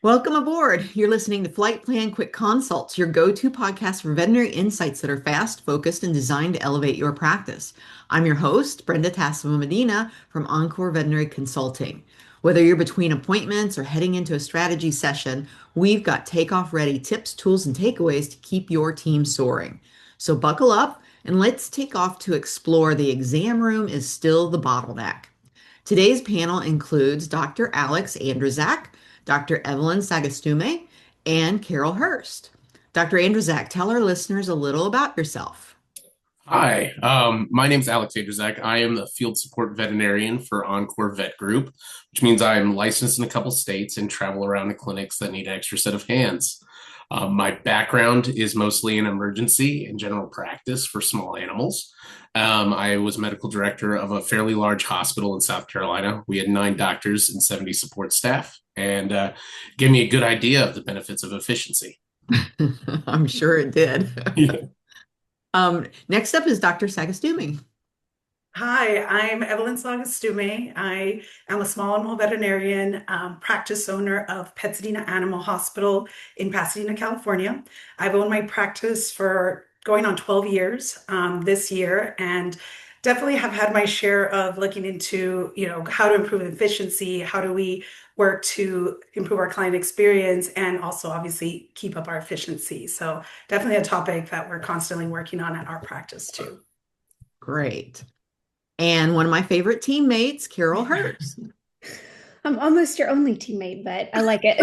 Welcome aboard. You're listening to FlightPlan Quick Consults, your go-to podcast for veterinary insights that are fast, focused, and designed to elevate your practice. I'm your host, Brenda Tassava Medina from Encore Veterinary Consulting. Whether you're between appointments or heading into a strategy session, we've got takeoff-ready tips, tools, and takeaways to keep your team soaring. So buckle up and let's take off to explore the exam room is still the bottleneck. Today's panel includes Dr. Alex Andryszak, Dr. Evelyn Sagastume, and Carol Hurst. Dr. Andryszak, tell our listeners a little about yourself. Hi, my name is Alex Andryszak. I am the field support veterinarian for Encore Vet Group, which means I'm licensed in a couple states and travel around to clinics that need an extra set of hands. My background is mostly in emergency and general practice for small animals. I was medical director of a fairly large hospital in South Carolina. We had 9 doctors and 70 support staff, and gave me a good idea of the benefits of efficiency. I'm sure it did. Yeah. Next up is Dr. Sagastume. Hi, I'm Evelyn Sagastume. I am a small animal veterinarian, practice owner of Petsedena Animal Hospital in Pasadena, California. I've owned my practice for going on 12 years this year, and definitely have had my share of looking into, how to improve efficiency, how do we work to improve our client experience, and also obviously keep up our efficiency. So definitely a topic that we're constantly working on at our practice too. Great. And one of my favorite teammates, Carol Hurst. I'm almost your only teammate, but I like it.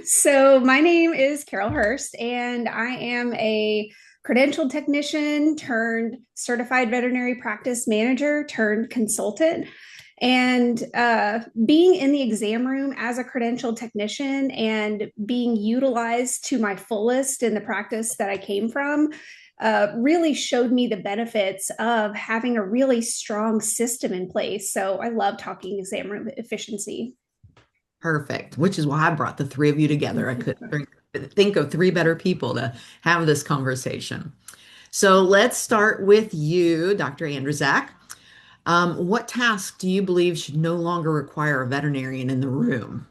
So my name is Carol Hurst, and I am a credentialed technician turned certified veterinary practice manager turned consultant. And being in the exam room as a credentialed technician and being utilized to my fullest in the practice that I came from really showed me the benefits of having a really strong system in place. So I love talking exam room efficiency. Perfect, which is why I brought the three of you together. I couldn't think of 3 better people to have this conversation. So let's start with you, Dr. Andryszak. What task do you believe should no longer require a veterinarian in the room?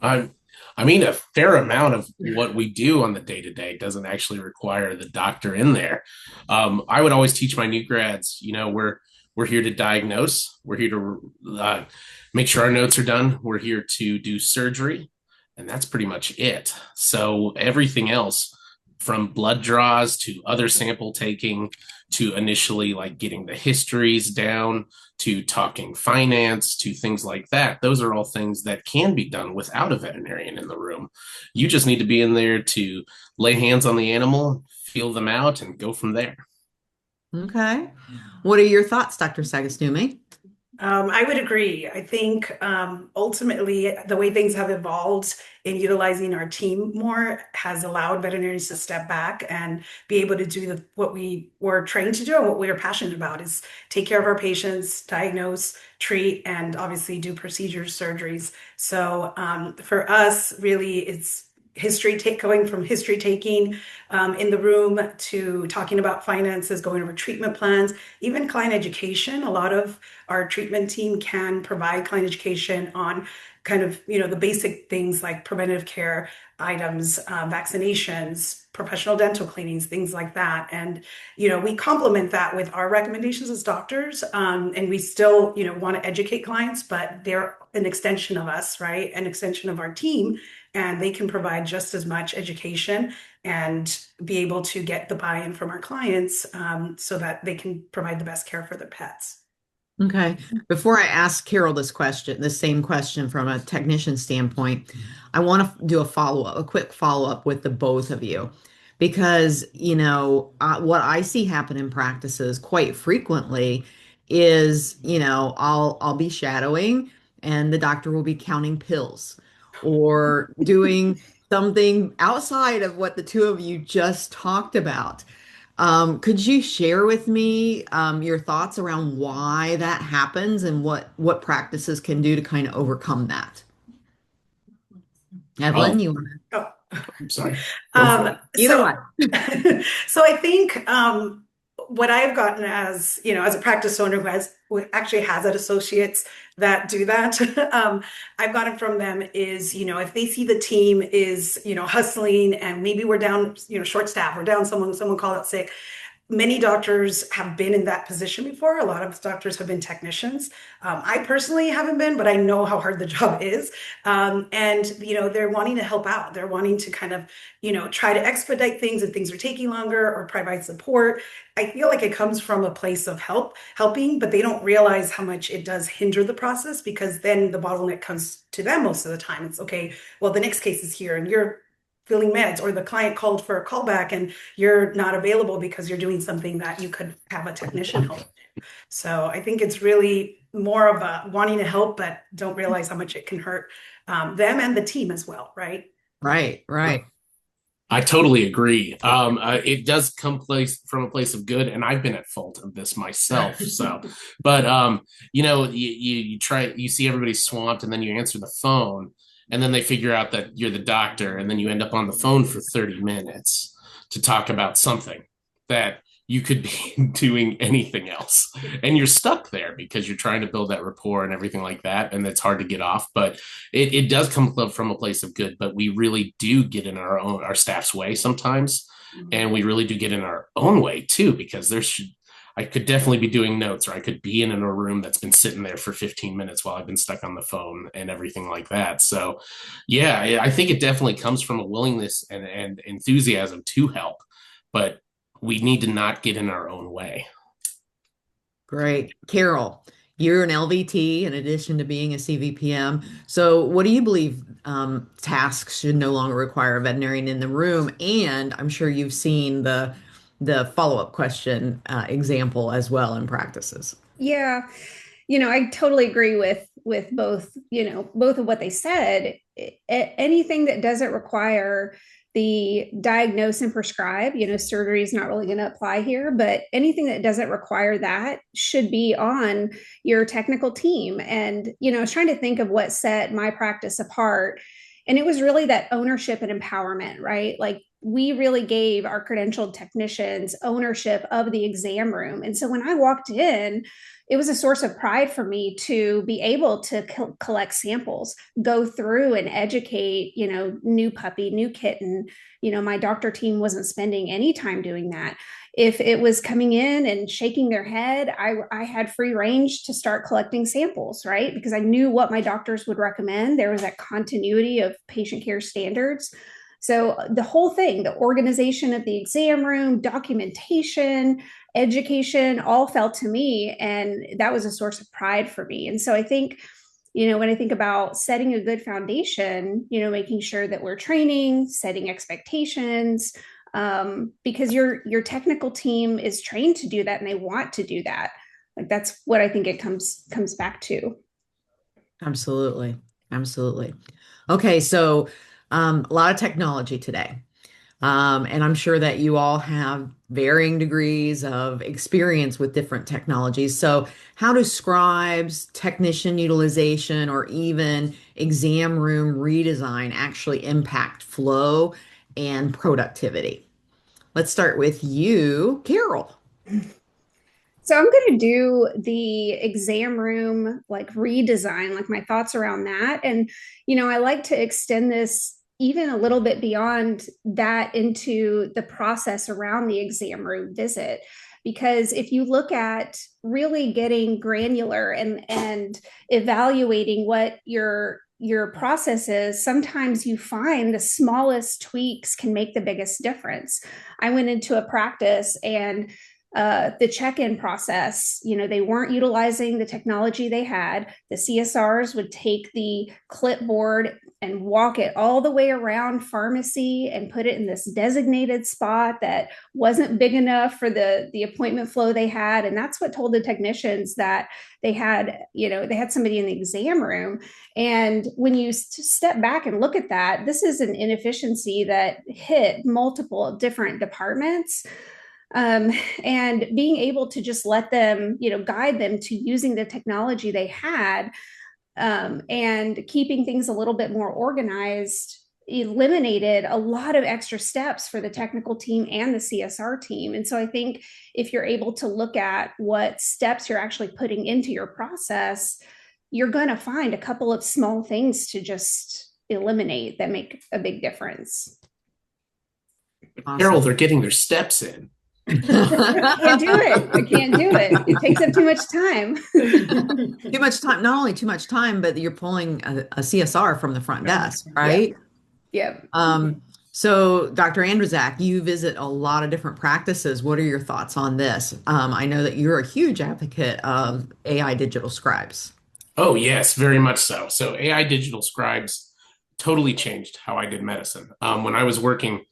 I, I mean, a fair amount of what we do on the day to day doesn't actually require the doctor in there. I would always teach my new grads, we're here to diagnose. We're here to make sure our notes are done. We're here to do surgery, and that's pretty much it. So everything else, from blood draws to other sample taking to initially like getting the histories down to talking finance to things like that, those are all things that can be done without a veterinarian in the room. You just need to be in there to lay hands on the animal, feel them out, and go from there. Okay. What are your thoughts, Dr. Sagastume? I would agree. I think ultimately the way things have evolved in utilizing our team more has allowed veterinarians to step back and be able to do what we were trained to do and what we are passionate about is take care of our patients, diagnose, treat, and obviously do procedures, surgeries. So for us, really, it's going from history taking in the room to talking about finances, going over treatment plans, even client education. A lot of our treatment team can provide client education on kind of, the basic things like preventative care items, vaccinations, professional dental cleanings, things like that. And, we complement that with our recommendations as doctors. And we still, want to educate clients, but they're an extension of us, right? An extension of our team. And they can provide just as much education and be able to get the buy-in from our clients so that they can provide the best care for their pets. Okay. Before I ask Carol the same question from a technician standpoint, I want to do a quick follow-up with the both of you. Because, what I see happen in practices quite frequently is, I'll be shadowing and the doctor will be counting pills or doing something outside of what the two of you just talked about. Could you share with me your thoughts around why that happens and what practices can do to kind of overcome that? Evelyn, Oh, you want to? Oh. I'm sorry. Either so, way. so I think what I've gotten as, as a practice owner who actually has associates that do that, I've gotten from them is, if they see the team is, hustling and maybe we're down, short staff, we're down someone called out sick. Many doctors have been in that position before. A lot of doctors have been technicians. I personally haven't been, but I know how hard the job is. And, they're wanting to help out. They're wanting to kind of, try to expedite things if things are taking longer or provide support. I feel like it comes from a place of helping, but they don't realize how much it does hinder the process, because then the bottleneck comes to them most of the time. It's okay, well, the next case is here and you're filling meds, or the client called for a callback and you're not available because you're doing something that you could have a technician help. So I think it's really more of a wanting to help, but don't realize how much it can hurt them and the team as well, right? Right, right. I totally agree. It does come from a place of good, and I've been at fault of this myself. So, but you see everybody swamped, and then you answer the phone, and then they figure out that you're the doctor, and then you end up on the phone for 30 minutes to talk about something that you could be doing anything else. And you're stuck there because you're trying to build that rapport and everything like that. And it's hard to get off, but it does come from a place of good, but we really do get in our staff's way sometimes. Mm-hmm. And we really do get in our own way too, because I could definitely be doing notes, or I could be in a room that's been sitting there for 15 minutes while I've been stuck on the phone and everything like that. So yeah, I think it definitely comes from a willingness and enthusiasm to help, but we need to not get in our own way. Great. Carol, you're an LVT in addition to being a CVPM. So what do you believe tasks should no longer require a veterinarian in the room? And I'm sure you've seen the follow-up question example as well in practices. Yeah. I totally agree with both, both of what they said. Anything that doesn't require the diagnose and prescribe, surgery is not really going to apply here, but anything that doesn't require that should be on your technical team. And, I was trying to think of what set my practice apart. And it was really that ownership and empowerment, right? Like, we really gave our credentialed technicians ownership of the exam room. And so when I walked in, it was a source of pride for me to be able to collect samples, go through and educate, new puppy, new kitten. My doctor team wasn't spending any time doing that. If it was coming in and shaking their head, I had free range to start collecting samples, right? Because I knew what my doctors would recommend. There was that continuity of patient care standards. So the whole thing, the organization of the exam room, documentation, education, all fell to me. And that was a source of pride for me. And so I think, when I think about setting a good foundation, making sure that we're training, setting expectations, because your technical team is trained to do that and they want to do that. Like, that's what I think it comes back to. Absolutely. Absolutely. Okay. So a lot of technology today. And I'm sure that you all have varying degrees of experience with different technologies. So how do scribes, technician utilization, or even exam room redesign actually impact flow and productivity? Let's start with you, Carol. So I'm going to do the exam room redesign, my thoughts around that. And, I like to extend this even a little bit beyond that into the process around the exam room visit. Because if you look at really getting granular and evaluating what your process is, sometimes you find the smallest tweaks can make the biggest difference. I went into a practice and the check-in process, they weren't utilizing the technology they had. The CSRs would take the clipboard and walk it all the way around pharmacy and put it in this designated spot that wasn't big enough for the appointment flow they had. And that's what told the technicians that they had somebody in the exam room. And when you step back and look at that, this is an inefficiency that hit multiple different departments. And being able to just let them, guide them to using the technology they had, and keeping things a little bit more organized eliminated a lot of extra steps for the technical team and the CSR team. And so I think if you're able to look at what steps you're actually putting into your process, you're going to find a couple of small things to just eliminate that make a big difference. Awesome. Carol, they're getting their steps in. I can't do it. I can't do it. It takes up too much time. Too much time, not only too much time, but you're pulling a CSR from the front desk, right? Yep. So Dr. Andryszak, you visit a lot of different practices. What are your thoughts on this? I know that you're a huge advocate of AI digital scribes. Oh, yes, very much so. So AI digital scribes totally changed how I did medicine. When I was working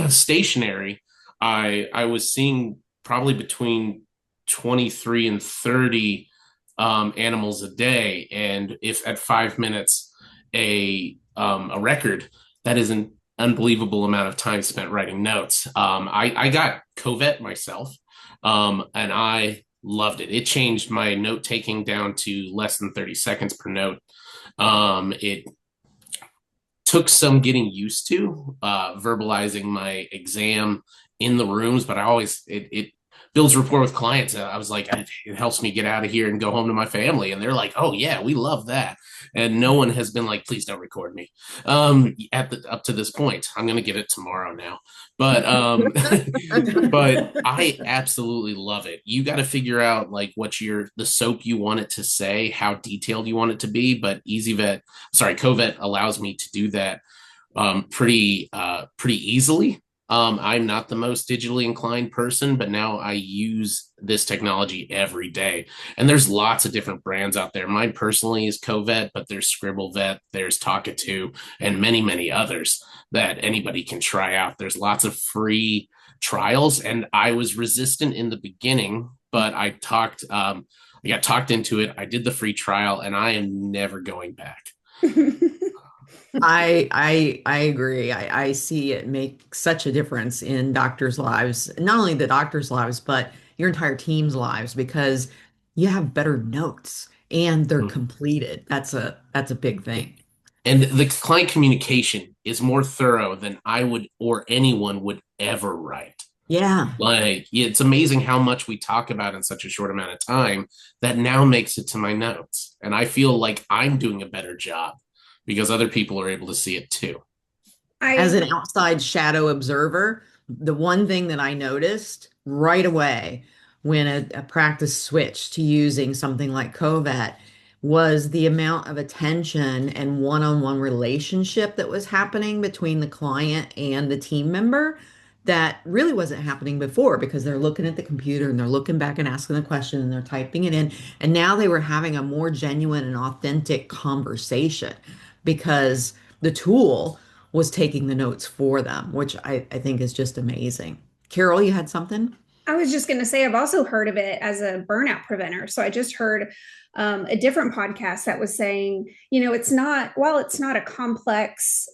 stationary, I was seeing probably between 23 and 30 animals a day. And if at 5 minutes a record, that is an unbelievable amount of time spent writing notes. I got covet myself, and I loved it. It changed my note taking down to less than 30 seconds per note. It took some getting used to verbalizing my exam in the rooms, but it builds rapport with clients. I was like, it helps me get out of here and go home to my family. And they're like, oh yeah, we love that. And no one has been like, please don't record me. Up to this point, I'm going to get it tomorrow now. But but I absolutely love it. You got to figure out like what the soap you want it to say, how detailed you want it to be. But Covet allows me to do that pretty easily. I'm not the most digitally inclined person, but now I use this technology every day. And there's lots of different brands out there. Mine personally is Covet, but there's ScribbleVet, there's Talkatoo, and many, many others that anybody can try out. There's lots of free trials, and I was resistant in the beginning, but I got talked into it. I did the free trial, and I am never going back. I agree. I see it make such a difference in doctors' lives, not only the doctors' lives, but your entire team's lives, because you have better notes and they're completed. That's a big thing. And the client communication is more thorough than I would or anyone would ever write. Yeah. Like, it's amazing how much we talk about in such a short amount of time that now makes it to my notes. And I feel like I'm doing a better job because other people are able to see it too. As an outside shadow observer, the one thing that I noticed right away when a practice switched to using something like Covet was the amount of attention and one-on-one relationship that was happening between the client and the team member that really wasn't happening before, because they're looking at the computer and they're looking back and asking the question and they're typing it in. And now they were having a more genuine and authentic conversation because the tool was taking the notes for them, which I think is just amazing. Carol, you had something? I was just going to say, I've also heard of it as a burnout preventer. So I just heard a different podcast that was saying, while it's not a complex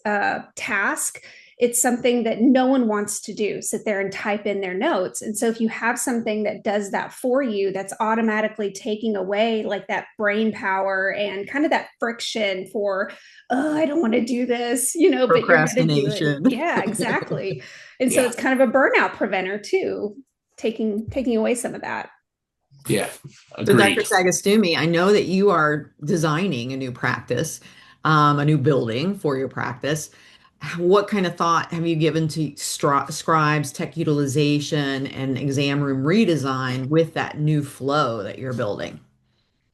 task, it's something that no one wants to do, sit there and type in their notes. And so if you have something that does that for you, that's automatically taking away like that brain power and kind of that friction for, oh, I don't want to do this, but you're going to do it. Yeah, exactly. And so it's kind of a burnout preventer too, taking away some of that. Yeah. Agreed. So Dr. Sagastume, I know that you are designing a new practice, a new building for your practice. What kind of thought have you given to scribes, tech utilization, and exam room redesign with that new flow that you're building?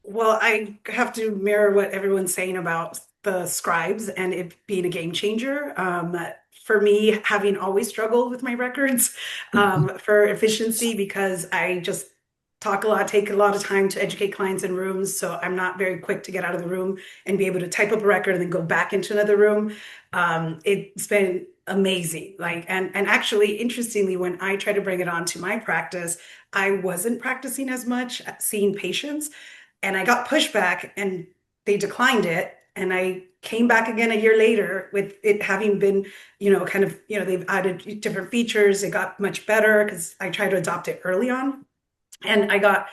Well, I have to mirror what everyone's saying about the scribes and it being a game changer. For me, having always struggled with my records for efficiency, because I just talk a lot, take a lot of time to educate clients in rooms. So I'm not very quick to get out of the room and be able to type up a record and then go back into another room. It's been amazing. And actually, interestingly, when I try to bring it on to my practice, I wasn't practicing as much seeing patients, and I got pushback and they declined it. And I came back again a year later with it having been, they've added different features. It got much better because I tried to adopt it early on. And I got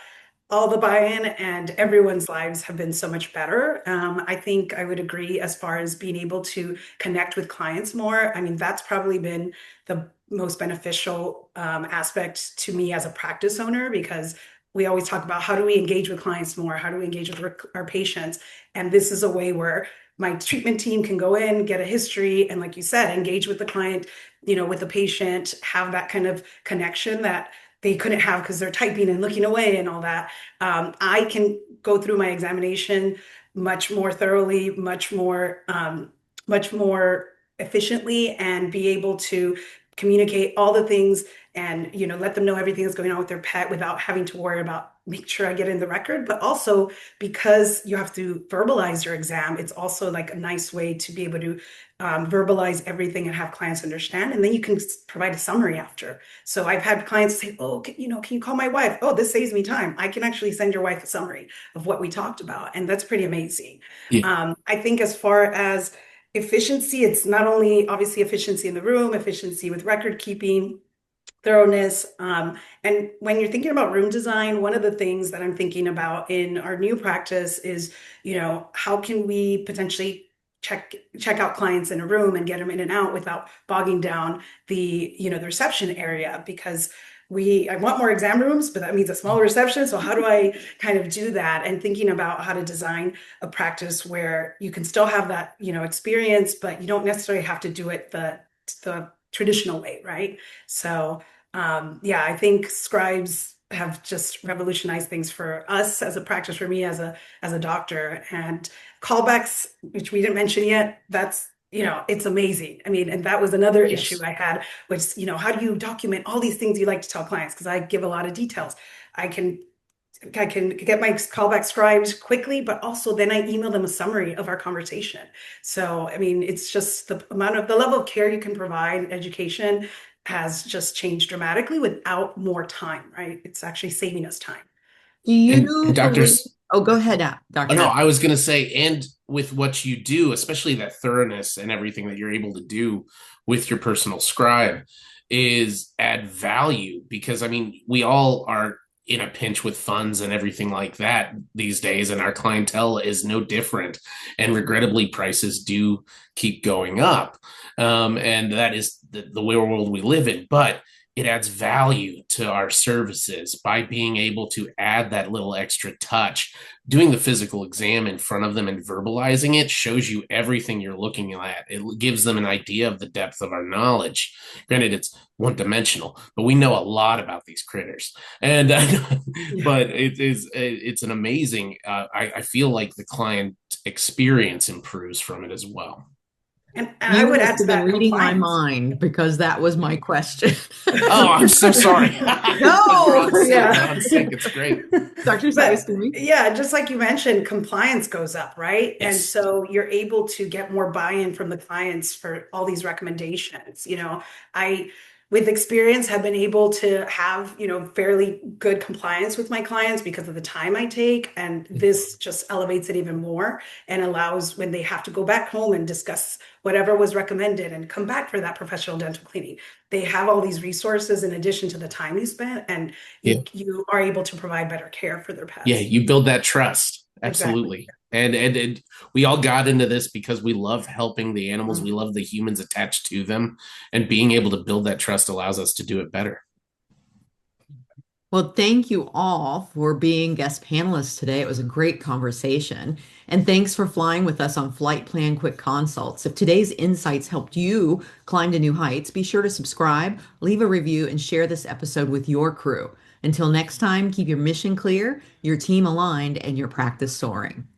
all the buy-in, and everyone's lives have been so much better. I think I would agree as far as being able to connect with clients more. I mean, that's probably been the most beneficial aspect to me as a practice owner, because we always talk about how do we engage with clients more? How do we engage with our patients? And this is a way where my treatment team can go in, get a history, and like you said, engage with the client, with the patient, have that kind of connection that they couldn't have because they're typing and looking away and all that. I can go through my examination much more thoroughly, much more efficiently, and be able to communicate all the things and let them know everything that's going on with their pet without having to worry about make sure I get in the record. But also, because you have to verbalize your exam, it's also like a nice way to be able to verbalize everything and have clients understand, and then you can provide a summary after. So I've had clients say, oh, can you call my wife? Oh, this saves me time. I can actually send your wife a summary of what we talked about, and that's pretty amazing. Yeah. I think as far as efficiency, it's not only obviously efficiency in the room, efficiency with record keeping, thoroughness. And when you're thinking about room design, one of the things that I'm thinking about in our new practice is, how can we potentially check out clients in a room and get them in and out without bogging down the reception area? Because I want more exam rooms, but that means a smaller reception. So how do I kind of do that? And thinking about how to design a practice where you can still have that, experience, but you don't necessarily have to do it the traditional way, right? So yeah, I think scribes have just revolutionized things for us as a practice, for me as a doctor. And callbacks, which we didn't mention yet, that's it's amazing. I mean, and that was another issue I had, which how do you document all these things you like to tell clients? Because I give a lot of details. I can get my callback scribed quickly, but also then I email them a summary of our conversation. So, I mean, it's just the level of care you can provide, education has just changed dramatically without more time, right? It's actually saving us time. Do you And believe? doctors, Oh, go ahead, oh, Dr. no, I was going to say, and with what you do, especially that thoroughness and everything that you're able to do with your personal scribe is add value, because I mean, we all are in a pinch with funds and everything like that these days, and our clientele is no different. And regrettably, prices do keep going up. And that is the world we live in. But it adds value to our services by being able to add that little extra touch. Doing the physical exam in front of them and verbalizing it shows you everything you're looking at. It gives them an idea of the depth of our knowledge. Granted, it's one dimensional, but we know a lot about these critters. And but it's an amazing. I feel like the client experience improves from it as well. And I You would must add to have been that reading my compliance. mind, because that was my question. Oh, I'm so sorry. No, We're on sync. yeah. We're on sync. It's great. Dr. But Sagastume. yeah, just like you mentioned, compliance goes up, right? And Yes. so you're able to get more buy-in from the clients for all these recommendations. I, with experience, have been able to have, fairly good compliance with my clients because of the time I take. And this just elevates it even more and allows, when they have to go back home and discuss whatever was recommended and come back for that professional dental cleaning, they have all these resources in addition to the time you spent, and Yeah. you are able to provide better care for their pets. Yeah, you build that trust. Exactly. Absolutely. And we all got into this because we love helping the animals. We love the humans attached to them, and being able to build that trust allows us to do it better. Well, thank you all for being guest panelists today. It was a great conversation. And thanks for flying with us on Flight Plan Quick Consults. If today's insights helped you climb to new heights, be sure to subscribe, leave a review, and share this episode with your crew. Until next time, keep your mission clear, your team aligned, and your practice soaring.